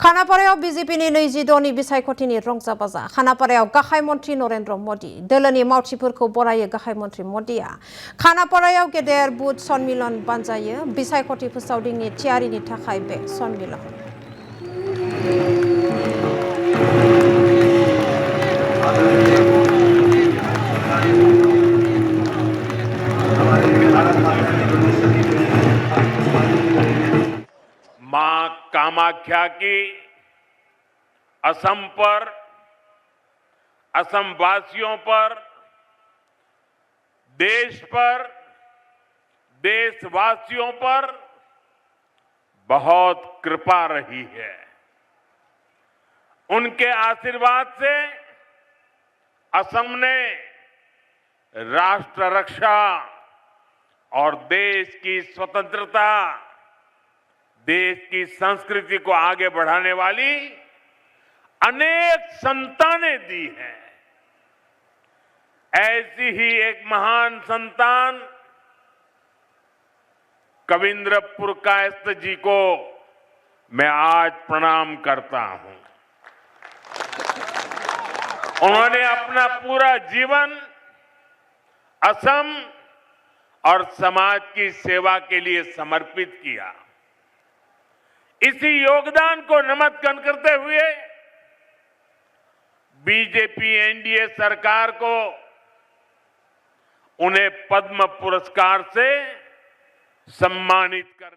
खानापारायाव बीजेपीनि 22 बिसायख'थिनि रंजा बाजा खानापारायाव गाहाय मन्थ्रि नरेन्द्र मदि दोलोनि मावथिफोरखौ बरायो गाहाय मन्थ्रि मदिया खानापारायाव गेदेर बुथ सन्मिलन बानजायो बिसायख'थि फोसावदिंनि थियारिनि थाखाय बे सन्मिलन मां कामाख्या की असम पर, असम वासियों पर, देशवासियों पर बहुत कृपा रही है। उनके आशीर्वाद से असम ने राष्ट्र रक्षा और देश की स्वतंत्रता, देश की संस्कृति को आगे बढ़ाने वाली अनेक संतानें दी हैं। ऐसी ही एक महान संतान कविंद्रपुर कायस्थ जी को मैं आज प्रणाम करता हूं। उन्होंने अपना पूरा जीवन असम और समाज की सेवा के लिए समर्पित किया। इसी योगदान को नमस्कार करते हुए बीजेपी एनडीए सरकार को उन्हें पद्म पुरस्कार से सम्मानित कर